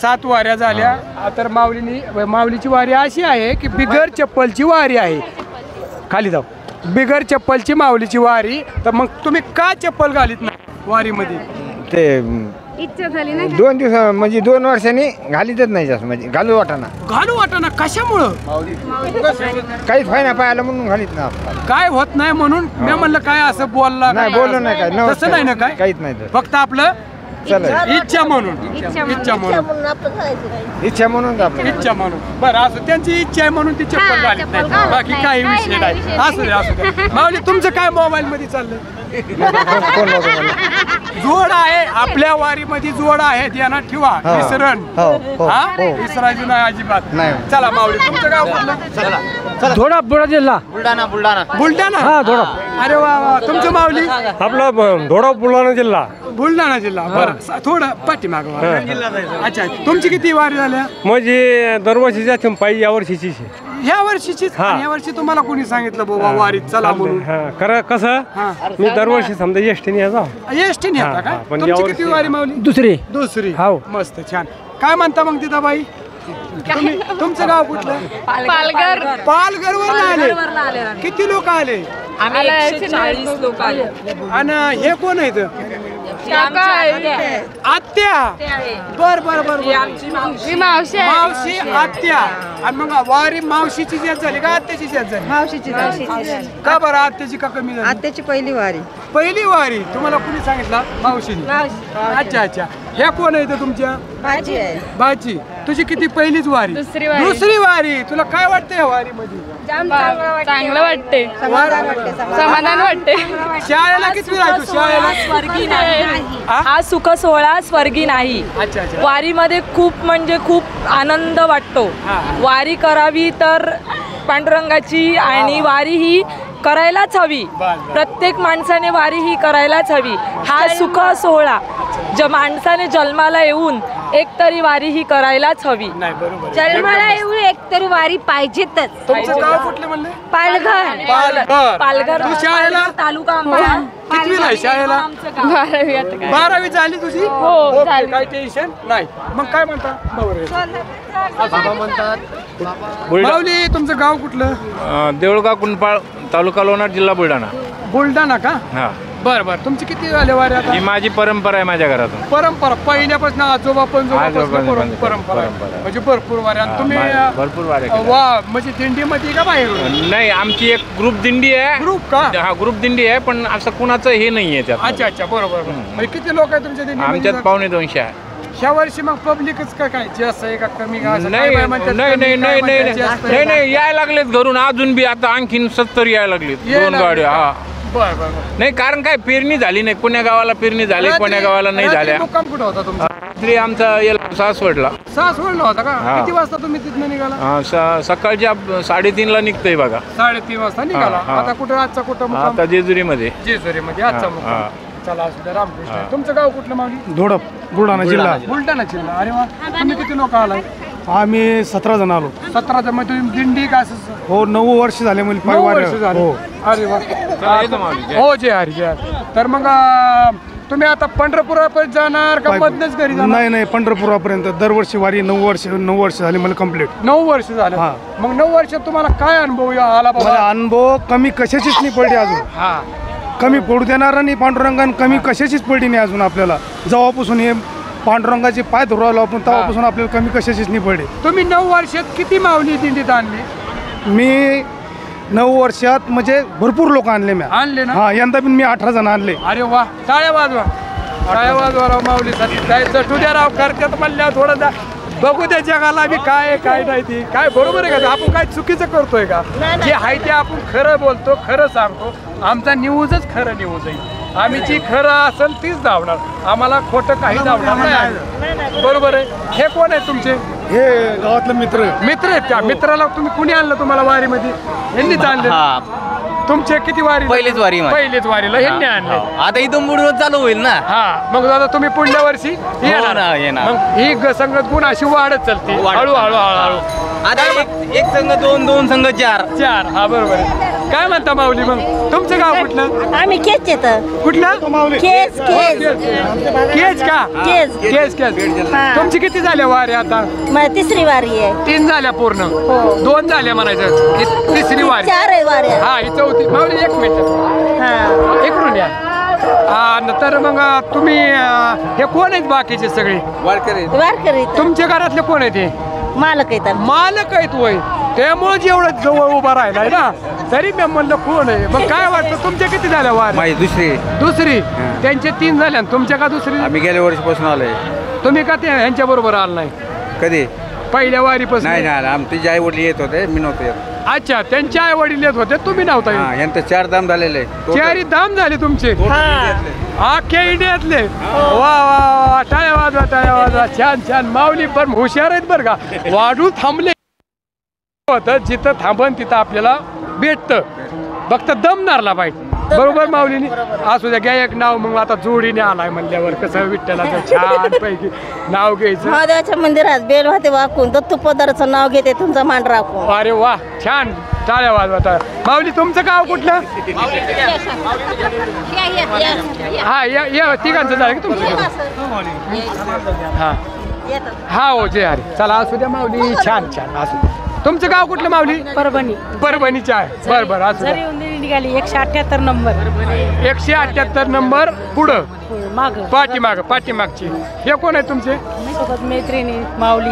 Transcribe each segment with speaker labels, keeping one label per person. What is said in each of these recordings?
Speaker 1: 7 वाऱ्या झाल्या. तर माऊलीची वारी अशी आहे की बिगर चप्पलची वारी आहे. खाली जाऊ. बिगर चप्पलची माऊलीची वारी. तर मग तुम्ही का चप्पल घालीत ना वारीमध्ये?
Speaker 2: ते
Speaker 3: इच्छा झाली ना
Speaker 2: 2 दिवस म्हणजे 2 वर्षांनी घालीतच नाही जास्त म्हणजे घालू वाटाना
Speaker 1: कशामुळं?
Speaker 2: काहीच फायदा पाहायला म्हणून घालीत ना.
Speaker 1: काय होत नाही म्हणून मी म्हणलं काय असं बोलला
Speaker 2: नाही बोललो नाही काय
Speaker 1: तसं नाही ना काय
Speaker 2: काहीच नाही.
Speaker 1: फक्त आपलं
Speaker 2: चला
Speaker 1: इच्छा म्हणून इच्छा म्हणून बरं असं त्यांची इच्छा आहे म्हणून ती चप्पल घालीत नाही. बाकी काही विषय नाही. असू दे. माऊली तुमचं काय मोबाईल मध्ये चाललंय? जोड आहे आपल्या वारीमध्ये जोड आहे ध्यानात ठेवा. विसरण विसरायची नाही अजिबात. चला माऊली तुमचं गाव कुठलं?
Speaker 4: धोडा जिल्हा
Speaker 1: बुलढाणा. अरे वा. तुमचं माऊली?
Speaker 4: आपला
Speaker 1: बुलढाणा जिल्हा. बरं थोडं पाठीमाग. अच्छा तुमची किती वारी झाल्या?
Speaker 4: म्हणजे दरवर्षीच्या पायी या वर्षीची.
Speaker 1: ह्या वर्षीचीच. या वर्षी तुम्हाला कोणी सांगितलं बाबा वारीत चला म्हणून?
Speaker 4: कसं मी दरवर्षी समजा एसटीने
Speaker 1: एसटीने येता का? तुमची किती वारी माऊली? दुसरी.
Speaker 4: हो.
Speaker 1: मस्त छान. काय म्हणता मग तिथं बाई? तुमचं गाव कुठलं? पालघर वरून आले. किती लोक आले?
Speaker 3: 140 लोक आले.
Speaker 1: आणि हे कोण आहेत? आत्या. बर मावशी आत्या. आणि मग वारी मावशीची शेत झाली का आत्याची शेत झाली?
Speaker 5: मावशीची.
Speaker 1: का बरं आत्याची का कमी झाली?
Speaker 5: आत्याची पहिली वारी. तुम्हाला
Speaker 1: कुणी सांगितलं? मावशीने. अच्छा. ह्या कोण आहेत तुमच्या?
Speaker 5: भाजी आहे.
Speaker 1: भाजी. तुझी किती पहिलीच वारी? दुसरी वारी. तुला काय वाटतं या वारी मध्ये?
Speaker 3: चांगलं वाटते. समाधान वाटते.
Speaker 1: शाळेला किती राहतो? शाळेला
Speaker 3: स्वर्गी नाही. हा सुख सोहळा स्वर्गी नाही. वारीमध्ये खूप म्हणजे खूप आनंद वाटतो. वारी करावी तर पांडुरंगाची. आणि वारी ही करायलाच हवी. प्रत्येक माणसाने वारी ही करायलाच हवी. हा सुख सोहळा ज्या माणसाने जन्माला येऊन एक तरी वारी ही करायलाच हवी.
Speaker 5: जन्माला येऊन एक तरी वारी पाहिजेतच.
Speaker 1: तुमचं गाव कुठलं म्हणलं?
Speaker 5: पालघर.
Speaker 1: तू शाळेला?
Speaker 3: तालुका
Speaker 1: कितवीला आहे शाळेला? 12वी झाली तुझी?
Speaker 3: हो झाली.
Speaker 1: काही टेन्शन नाही. मग काय म्हणता? माऊली तुमचं गाव कुठलं?
Speaker 6: देऊळगाव कुंपाळ तालुका लोणार जिल्हा
Speaker 1: बुलढाणा का? बरं तुमची किती झाले वारी आता?
Speaker 6: ही माझी परंपरा आहे माझ्या घरातून.
Speaker 1: परंपरा पहिल्यापासून आजोबा परंपरा म्हणजे भरपूर वाऱ्या. तुम्ही
Speaker 6: भरपूर वाऱ्या
Speaker 1: म्हणजे दिंडीमध्ये का बाहेर?
Speaker 6: नाही आमची एक ग्रुप दिंडी आहे.
Speaker 1: ग्रुप का?
Speaker 6: हा ग्रुप दिंडी आहे पण असं कुणाचं हे नाहीये त्यात.
Speaker 1: अच्छा बरोबर. म्हणजे किती लोक आहे तुमच्या दिंडी?
Speaker 6: आमच्यात 250 आहे.
Speaker 1: ह्या वर्षी मग पब्लिकच काय जास्त आहे का कमी?
Speaker 6: नाही यायला लागलेत घरून अजून बी. आता आणखीन 70 यायला लागलेत 2 गाड्या. नाही कारण काय पेरणी झाली नाही. कोण्या गावाला पेरणी झाली कोण्या गावाला नाही झाल्या.
Speaker 1: मुक्काम कुठं होता तुमचा?
Speaker 6: आमचा सासवडला
Speaker 1: होता का? किती वाजता तुम्ही तिथनं निघाला?
Speaker 6: सकाळच्या 3:30ला निघतोय बघा.
Speaker 1: 3:30 वाजता निघाला. आता कुठं? आजचा कुठं?
Speaker 6: आता जेजुरीमध्ये.
Speaker 1: आजचा मुक्काम. चला असू द्या. रामकृष्ण. तुमचं गाव कुठलं माऊली?
Speaker 4: बुलढाणा जिल्हा.
Speaker 1: अरे वा. तुम्ही किती लोक आलाय?
Speaker 4: आम्ही 17 जण आलो.
Speaker 1: 17 जण. मग तुम्ही दिंडी का?
Speaker 4: हो 9 वर्ष झाले.
Speaker 1: अरे वा. हो जय हरी. तर मग तुम्ही आता पंढरपुरापर्यंत जाणार का मधनच घरी जाणार?
Speaker 4: नाही पंढरपुरापर्यंत दरवर्षी वारी. 9 वर्ष झाली मला कंप्लीट.
Speaker 1: 9 वर्ष झालं. मग 9 वर्षात तुम्हाला काय अनुभव आला?
Speaker 4: अनुभव कमी कशाचीच नाही पडली अजून. कमी पडू देणार नाही पांडुरंगाने. कमी कशाचीच पडली नाही अजून आपल्याला. जेव्हापासून हे पांडुरंगाचे पाय धरवलो आपण तेव्हापासून आपल्याला कमी कशाचीच नाही पडली.
Speaker 1: तुम्ही 9 वर्षात किती माऊली दिंडीत आणली?
Speaker 4: मी 9 वर्षात म्हणजे भरपूर लोक आणले ना. यंदा पण मी 18 जण आणले.
Speaker 1: अरे वा. टाळ्या वाजवा राव माऊलीसाठी. काय जटूद्या राव करतात म्हणल्यावर थोडं बघू द्या जगाला बी काय नाही ती काय. बरोबर आहे का? आपण काय चुकीचं करतोय का? जे आहे ते आपण खरं बोलतो, खरं सांगतो. आमचा न्यूजच खरं न्यूज आहे. आम्ही जी खरं असेल तीच धावणार. आम्हाला खोटं काही धावणार नाही. बरोबर आहे. हे कोण आहे तुमचे?
Speaker 4: हे गावातले मित्र
Speaker 1: आहेत का? मित्राला तुम्ही कुणी आणलं तुम्हाला वारीमध्ये? यांनीच आणलं. तुमचे किती वारी?
Speaker 7: पहिलीच
Speaker 1: वारीला ह्यांनी आणले.
Speaker 7: आता इथून पुढे चालू होईल ना.
Speaker 1: मग दादा तुम्ही पुढल्या वर्षी येणार. मग ही संगत गुण अशी वाढत चालते हळूहळू.
Speaker 7: आता एक संघ 2 संघ 4.
Speaker 1: हा बरोबर आहे. काय म्हणता माऊली मग तुमचं गाव कुठलं?
Speaker 5: आम्ही केस येत
Speaker 1: कुठलं?
Speaker 5: केस
Speaker 1: केज का?
Speaker 5: केस.
Speaker 1: केज केज. तुमची किती झाल्या वारी आता?
Speaker 5: मग तिसरी वारी आहे.
Speaker 1: 3 झाल्या पूर्ण. 2 झाल्या म्हणायचं. ही तिसरी वारी.
Speaker 5: 4 आहे वाऱ्या.
Speaker 1: हा ही चौथी. माऊली 1 मिनिट इकडून या. तर मग तुम्ही हे कोण आहेत बाकीचे सगळे?
Speaker 5: वारकरी
Speaker 1: तुमच्या घरातले कोण आहेत हे?
Speaker 5: मालक येतात.
Speaker 1: मालक आहेत वय, त्यामुळे जेवढं जवळ उभा राहिलाय ना तरी मी म्हणलं कोण आहे. मग काय वाटतं तुमच्या किती झाल्या वारी? दुसरी. त्यांचे 3 झाल्या. तुमच्या का दुसरी?
Speaker 2: आम्ही गेल्या वर्षीपासून आलोय.
Speaker 1: तुम्ही का ते यांच्या बरोबर आला नाही
Speaker 2: कधी
Speaker 1: पहिल्या वारीपासून?
Speaker 2: नाही ना, आमचे आई वडील येत होते, मी नव्हतो येत.
Speaker 1: अच्छा, त्यांचे आई वडील येत होते, तुम्ही नव्हता येत.
Speaker 2: यांचं 4 दाम झालेले.
Speaker 1: 4 धाम झाले तुमचे अख्ख्या इंडियातले. वा वा वा, टाळ्या वाजवा, टाळ्या वाजवा. छान छान. माऊली पण हुशार आहेत बरं का. वाढू थांबले होतं, जिथं थांबन तिथं आपल्याला भेटतं. फक्त दम धरला पाहिजे. बरोबर माऊलीने. असू द्या, घ्या एक नाव. मग आता जोडीने आलाय म्हणल्यावर कसं विठ्ठलाचं छान पैकी नाव घ्यायचं.
Speaker 5: महादेवाच्या मंदिरात बेल वाहते वाकून दत्तू पदाराचं नाव घेते तुमचा मान राखून.
Speaker 1: अरे वा, छान. टाळ्या वाजवा. माऊली तुमचं गाव कुठलं? हा या तिघांचं झालं की तुमचं? हा हो, जय हरी. चला असू द्या माऊली. छान छान. असू द्या. तुमचं गाव कुठलं माऊली?
Speaker 3: परभणी.
Speaker 1: परभणीचं आहे. बरं बरं. असू द्या.
Speaker 3: निघाली 178 नंबर.
Speaker 1: 178 नंबर पुढं
Speaker 3: माग
Speaker 1: पाठीमागची. हे कोण आहे तुमचे?
Speaker 3: मैत्रिणी माऊली.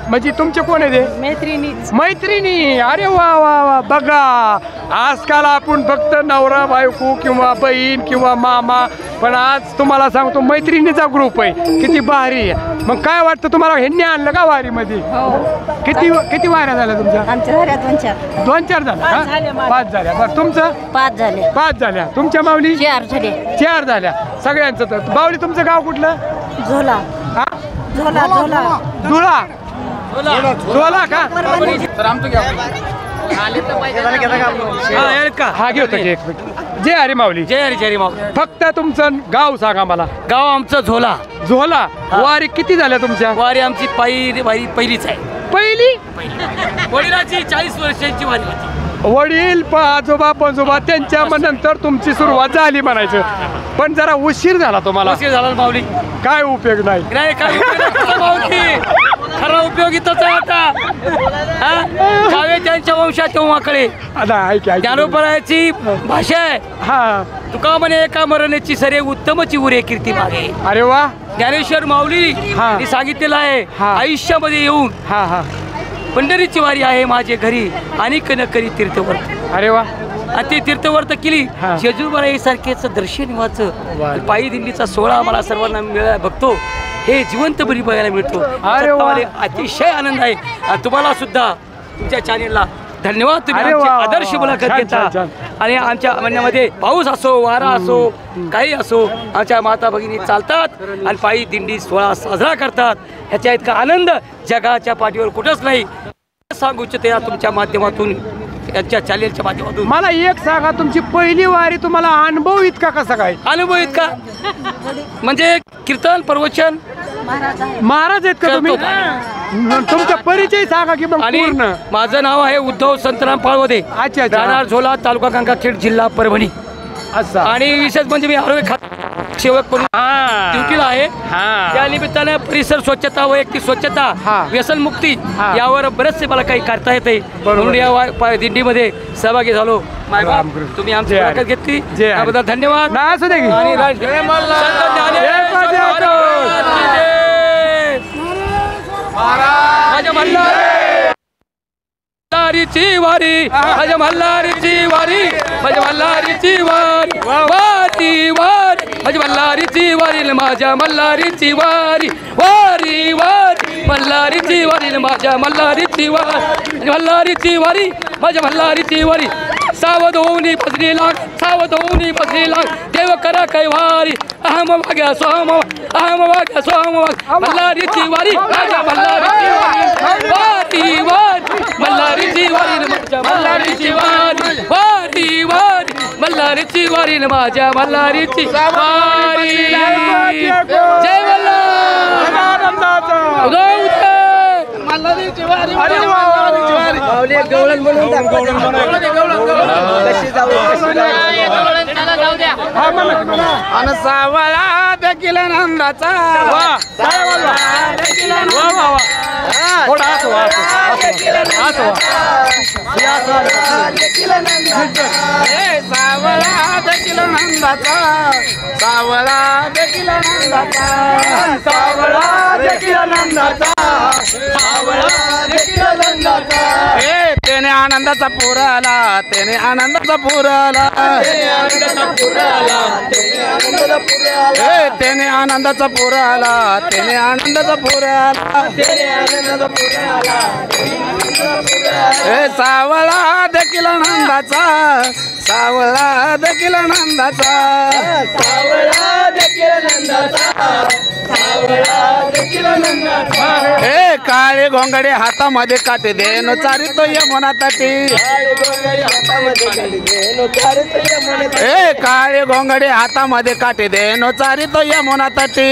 Speaker 1: म्हणजे तुमचे कोण आहे ते? मैत्रिणी. अरे वा वा वा. बघा आजकाल आपण फक्त नवरा बायको किंवा बहीण किंवा मामा, पण आज तुम्हाला सांगतो मैत्रिणीचा ग्रुप आहे. किती भारी आहे. मग काय वाटतं तुम्हाला, ह्यांनी आणलं का वारीमध्ये? किती वाऱ्या झाल्या तुमच्या?
Speaker 5: आमच्या घरात
Speaker 1: 2-4 झाल्या. 5 झाल्या. बरं तुमचं?
Speaker 5: 5 झाले.
Speaker 1: 5 झाल्या. तुमच्या माऊली?
Speaker 5: 4 झाले.
Speaker 1: 4 झाल्या सगळ्यांचं. तर माऊली तुमचं गाव कुठलं?
Speaker 5: झोला.
Speaker 1: हा,
Speaker 5: झोला.
Speaker 1: धुळा. झोला का? हा घेतो की 1 मिनिट. जय हरी माऊली.
Speaker 7: जय हरी माऊली.
Speaker 1: फक्त तुमचं गाव सांगा मला.
Speaker 7: गाव आमचं झोला.
Speaker 1: झोला. वारी किती झाल्या तुमच्या?
Speaker 7: वारी आमची वारी पहिलीच आहे.
Speaker 1: पहिली.
Speaker 7: वडिलांची 40 वर्षांची वारी होती.
Speaker 1: वडील आजोबा पंजोबा त्यांच्या नंतर तुमची सुरुवात झाली म्हणायचं. पण जरा उशीर झाला तुम्हाला.
Speaker 7: उशीर झाला माऊली.
Speaker 1: काय उपयोग नाही.
Speaker 7: नाही काय माऊली. खरा उपयोग इथंच आहे आता. जावे त्यांच्या वंशात तेव्हा कळे. ज्ञानोबरायाची भाषा आहे.
Speaker 1: हा,
Speaker 7: तुका म्हणे एका मरणाची सरे उत्तमची उरे कीर्ती मागे.
Speaker 1: अरे वा.
Speaker 7: ज्ञानेश्वर माऊली सांगितलेलं आहे. आयुष्यामध्ये येऊन पंढरीची वारी आहे माझे घरी अनेक न करी तीर्थवर्त.
Speaker 1: अरे वा.
Speaker 7: आणि ते तीर्थवर्त केली. जेजूबाई सारखेच दर्शन व्हायचं. पायी दिंडीचा सोहळा आम्हाला सर्वांना बघतो. हे जिवंत बरी बघायला मिळतो. अतिशय आनंद आहे. आणि तुम्हाला सुद्धा तुमच्या चॅनेलला धन्यवाद. तुम्ही आमची आदर्श मुलाखत घेता. आणि आमच्या म्हणण्यामध्ये पाऊस असो वारा असो काही असो आमच्या माता भगिनी चालतात आणि पायी दिंडी सोहळा साजरा करतात. ह्याच्या इतका आनंद जगाच्या पाठीवर कुठंच नाही. सांगू इच्छिते या तुमच्या माध्यमातून, यांच्या चॅनेलच्या माध्यमातून.
Speaker 1: मला एक सांगा, तुमची पहिली वारी तुम्हाला अनुभव इतका कसा काय?
Speaker 7: अनुभव इतका म्हणजे कीर्तन प्रवचन
Speaker 1: महाराज आहेत का तुम्ही? तुमचा परिचय सांगा की मग.
Speaker 7: आणि माझं नाव आहे उद्धव संतराम पाळवदे.
Speaker 1: अच्छा.
Speaker 7: राहणार झोला, तालुका गंगाखेड, जिल्हा परभणी.
Speaker 1: असं.
Speaker 7: आणि विशेष म्हणजे मी आरोग्य खात सेवक म्हणून ड्युटीला आहे. त्या निमित्तानं परिसर स्वच्छता, वैयक्तिक स्वच्छता, व्यसनमुक्ती यावर बरेचसे मला काही करता येते. म्हणून या दिंडीमध्ये सहभागी झालो. तुम्ही आमची मुलाखत घेतली त्याबद्दल धन्यवाद. मल्हारीची वारी, माझ्या मल्हारीची वारी, माझ्या मल्हारीची वारी, वारी वारी, माझ्या मल्हारीची वारी, माझ्या मल्हारीची वारी, वारी वारी, मल्हारीची वारी, माझ्या मल्हारीची वारी, मल्हारीची वारी, माझ्या मल्हारीची वारी. सावध होऊनी बसली लाग, सावध होऊनी बसली लाग, देव करा कैवारी. अहम वाग्या सोहम, अहम वाग्या सोहम, मल्हारीची वारी, माझ्या मल्हारीची वारी, वारी वारी, मल्हारीची वारी, माझ्या मल्हारीची वारी, वारी वारी, मल्हारीची वारी, माझ्या मल्हारीची वारी. जय मल्हार.
Speaker 1: मल्हारीची वारी.
Speaker 2: माऊली एक गवळण बनवून
Speaker 1: आणि सावळा देखील नंदाचा सावळा देखील नंदाचा सावळा देखील नंदाचा सावळा देखील नंदाचा सावळा देखील नंदाचा हे त्याने आनंदाचा पुराला त्याने आनंदाचा पुराला त्याने आनंदाचा पुराला त्याने आनंदाचा पुराला हे सावळा देखील नंदाचा सावळा देखील नंदाचा सावळा देखील नंदाचा सावळा देखील नंदाचा हे काळे घोंगडे हातामध्ये काटे देनो चारितो यमुना तटी हे काळे घोंगडे हातामध्ये काटे देनो चारितो यमुना तटी